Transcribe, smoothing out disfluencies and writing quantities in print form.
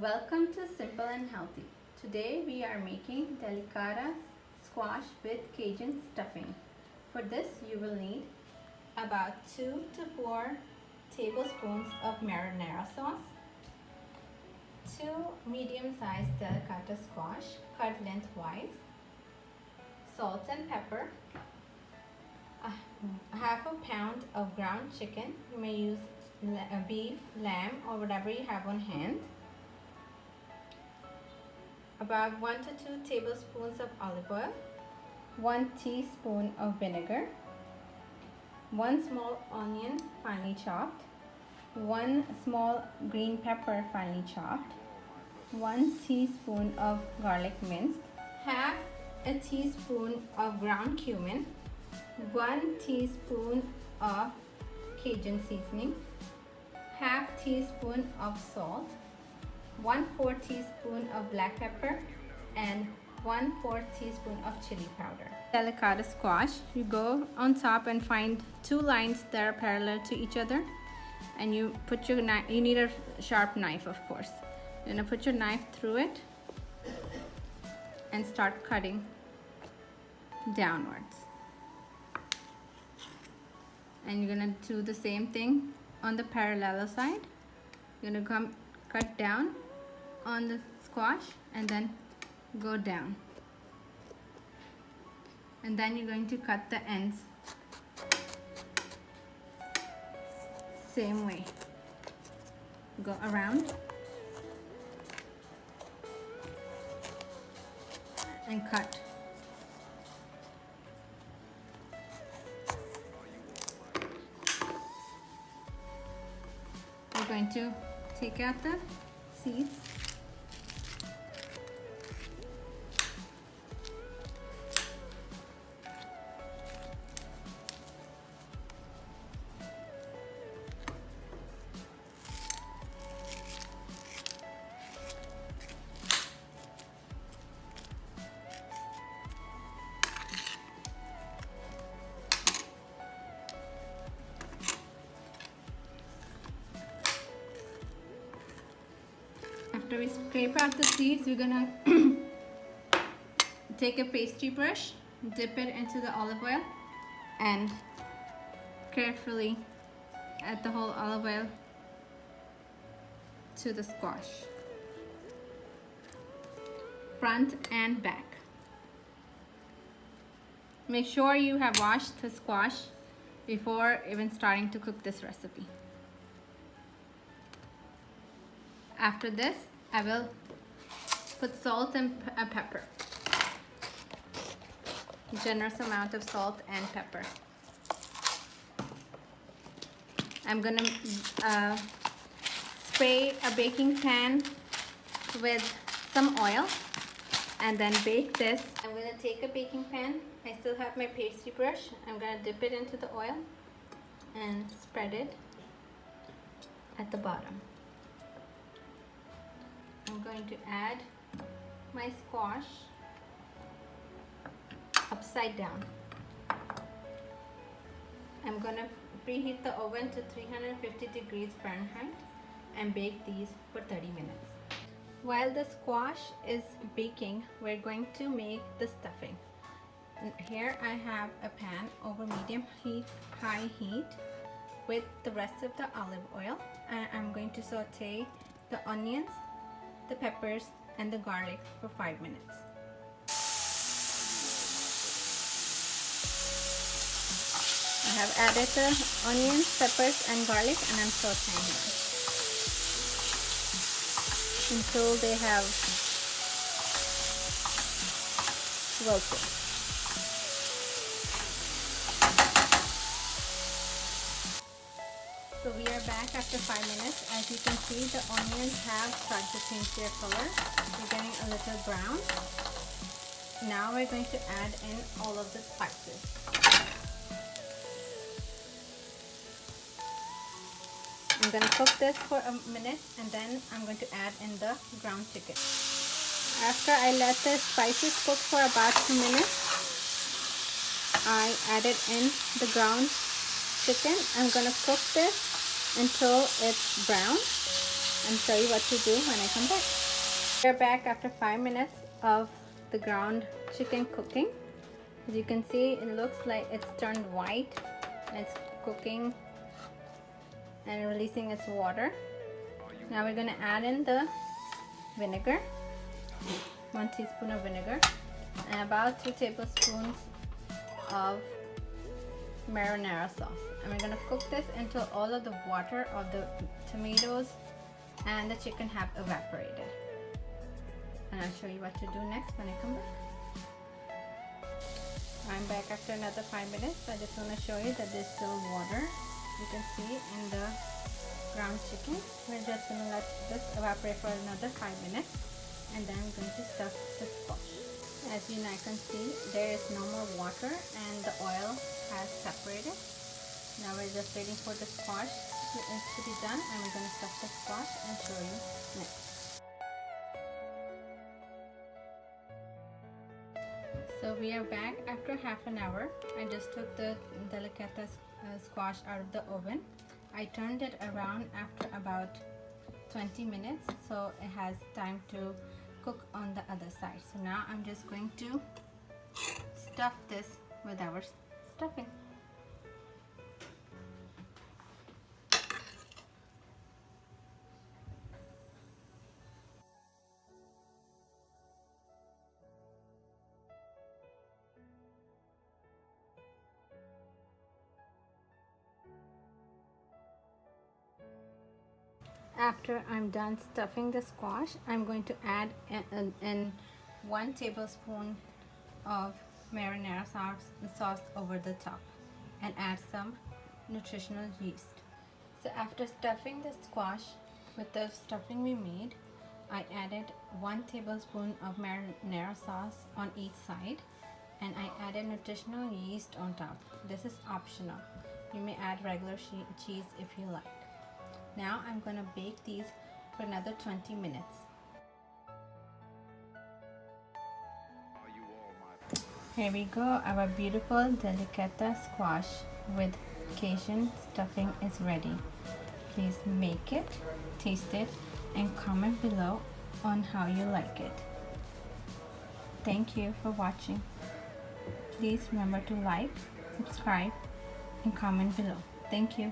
welcome to Simple and Healthy. Today we are making Delicata Squash with Cajun Stuffing. For this you will need about 2 to 4 tablespoons of marinara sauce, 2 medium-sized Delicata Squash cut lengthwise, salt and pepper, half a pound of ground chicken. You may use beef, lamb, or whatever you have on hand. About 1 to 2 tablespoons of olive oil, 1 teaspoon of vinegar, 1 small onion finely chopped, 1 small green pepper finely chopped, 1 teaspoon of garlic minced, half a teaspoon of ground cumin, 1 teaspoon of Cajun seasoning, half teaspoon of salt, 1/4 teaspoon of black pepper, and 1/4 teaspoon of chili powder. Delicata squash, you go on top and find 2 lines that are parallel to each other, and you put your knife. You need a sharp knife, of course. You're gonna put your knife through it and start cutting downwards. And you're gonna do the same thing on the parallel side. You're gonna cut down on the squash and then go down, and then you're going to cut the ends same way. Go around and cut. We're going to take out the seeds. After we scrape out the seeds, we're gonna take a pastry brush, dip it into the olive oil, and carefully add the whole olive oil to the squash, front and back. Make sure you have washed the squash before even starting to cook this recipe. After this, I will put salt and pepper. Generous amount of salt and pepper. I'm gonna spray a baking pan with some oil and then bake this. I'm gonna take a baking pan. I still have my pastry brush. I'm gonna dip it into the oil and spread it at the bottom. I'm going to add my squash upside down. I'm going to preheat the oven to 350 degrees Fahrenheit and bake these for 30 minutes. While the squash is baking, we're going to make the stuffing. And here I have a pan over medium heat, high heat, with the rest of the olive oil, and I'm going to saute the onions, the peppers, and the garlic for 5 minutes. I have added the onions, peppers, and garlic, and I'm sauteing them until they have wilted. So we are back after 5 minutes. As you can see, the onions have started to change their color. They're getting a little brown. Now we're going to add in all of the spices. I'm going to cook this for a minute, and then I'm going to add in the ground chicken. After I let the spices cook for about 2 minutes, I added in the ground chicken. I'm going to cook this until it's brown, and show you what to do when I come back. We're back after 5 minutes of the ground chicken cooking. As you can see, it looks like it's turned white. It's cooking and releasing its water. Now we're going to add in the vinegar, 1 teaspoon of vinegar, and about 2 tablespoons of marinara sauce. And we're going to cook this until all of the water of the tomatoes and the chicken have evaporated. And I'll show you what to do next when I come back. I'm back after another 5 minutes. I just want to show you that there's still water, you can see, in the ground chicken. We're just going to let this evaporate for another 5 minutes, and then I'm going to stuff the squash. As you now can see, there is no more water and the oil has separated. Now we're just waiting for the squash to be done, and we're going to stuff the squash and show you next. So we are back after half an hour. I just took the Delicata squash out of the oven. I turned it around after about 20 minutes, so it has time to cook on the other side. So now I'm just going to stuff this with our stuffing. After I'm done stuffing the squash, I'm going to add in 1 tablespoon of marinara sauce over the top and add some nutritional yeast. So after stuffing the squash with the stuffing we made, I added 1 tablespoon of marinara sauce on each side, and I added nutritional yeast on top. This is optional. You may add regular cheese if you like. Now I'm going to bake these for another 20 minutes. Here we go. Our beautiful Delicata squash with Cajun stuffing is ready. Please make it, taste it, and comment below on how you like it. Thank you for watching. Please remember to like, subscribe, and comment below. Thank you.